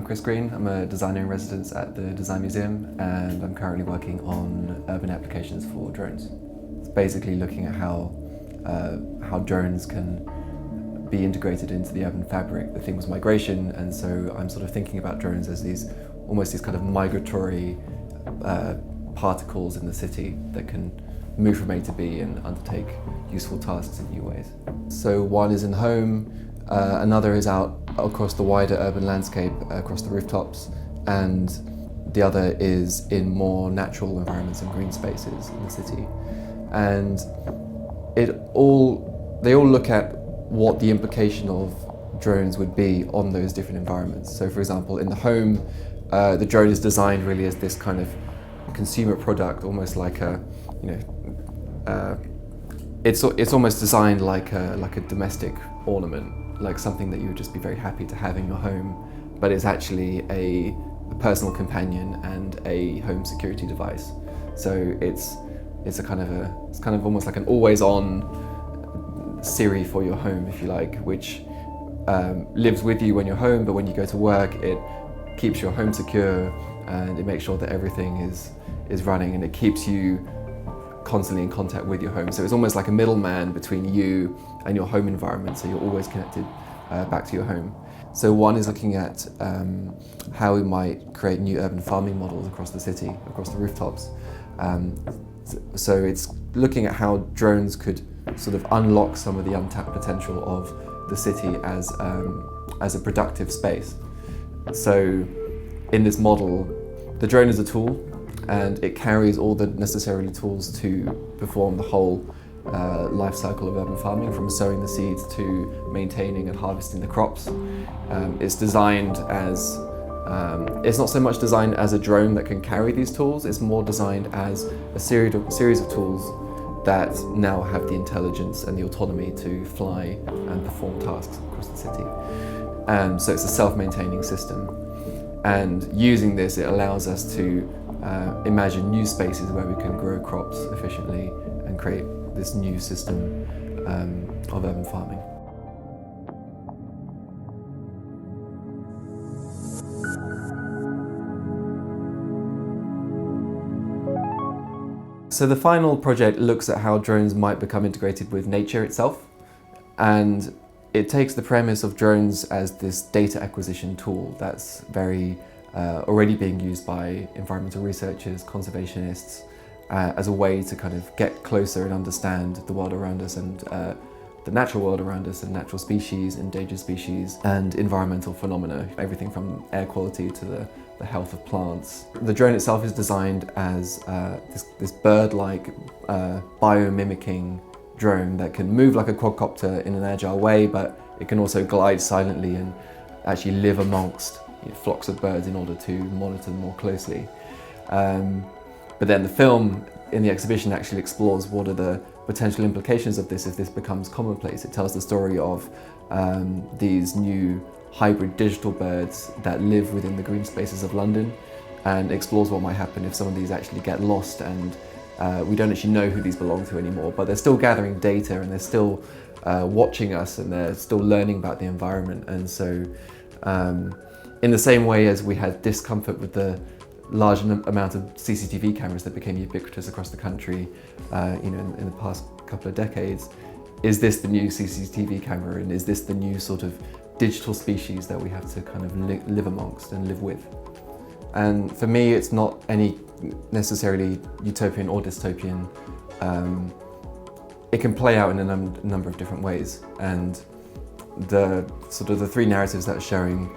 Chris Green. I'm a designer in residence at the Design Museum, and I'm currently working on urban applications for drones. It's basically looking at how drones can be integrated into the urban fabric. The theme was migration, and so I'm sort of thinking about drones as almost these kind of migratory particles in the city that can move from A to B and undertake useful tasks in new ways. So one is in home, another is out across the wider urban landscape, across the rooftops, and the other is in more natural environments and green spaces in the city. And they all look at what the implication of drones would be on those different environments. So for example, in the home, the drone is designed really as this kind of consumer product, almost like it's almost designed like a domestic ornament, like something that you would just be very happy to have in your home, but it's actually a personal companion and a home security device. So it's kind of almost like an always-on Siri for your home, if you like, which lives with you when you're home, but when you go to work, it keeps your home secure and it makes sure that everything is running, and it keeps you constantly in contact with your home. So it's almost like a middleman between you and your home environment, so you're always connected back to your home. So one is looking at how we might create new urban farming models across the city, across the rooftops. So it's looking at how drones could sort of unlock some of the untapped potential of the city as a productive space. So in this model, the drone is a tool, and it carries all the necessary tools to perform the whole life cycle of urban farming, from sowing the seeds to maintaining and harvesting the crops. It's designed as, it's not so much designed as a drone that can carry these tools, it's more designed as a series of tools that now have the intelligence and the autonomy to fly and perform tasks across the city. So it's a self-maintaining system. And using this, it allows us to imagine new spaces where we can grow crops efficiently and create this new system of urban farming. So the final project looks at how drones might become integrated with nature itself, and it takes the premise of drones as this data acquisition tool that's very already being used by environmental researchers, conservationists, as a way to kind of get closer and understand the world around us and the natural world around us and natural species, endangered species, and environmental phenomena, everything from air quality to the health of plants. The drone itself is designed as this bird-like, biomimicking drone that can move like a quadcopter in an agile way, but it can also glide silently and actually live amongst flocks of birds in order to monitor them more closely. But then the film in the exhibition actually explores what are the potential implications of this if this becomes commonplace. It tells the story of these new hybrid digital birds that live within the green spaces of London, and explores what might happen if some of these actually get lost and we don't actually know who these belong to anymore, but they're still gathering data and they're still watching us and they're still learning about the environment. And so in the same way as we had discomfort with the large amount of CCTV cameras that became ubiquitous across the country in the past couple of decades, is this the new CCTV camera, and is this the new sort of digital species that we have to kind of live amongst and live with? And for me, it's not any necessarily utopian or dystopian. It can play out in a number of different ways, and the three narratives that are showing,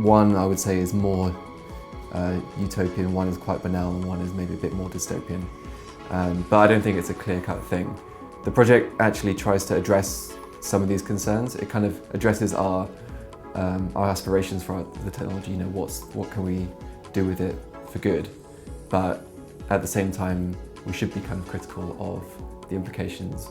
one I would say is more utopian, one is quite banal, and one is maybe a bit more dystopian. But I don't think it's a clear-cut thing. The project actually tries to address some of these concerns. It kind of addresses our aspirations for the technology. What can we do with it for good? But at the same time, we should be kind of critical of the implications.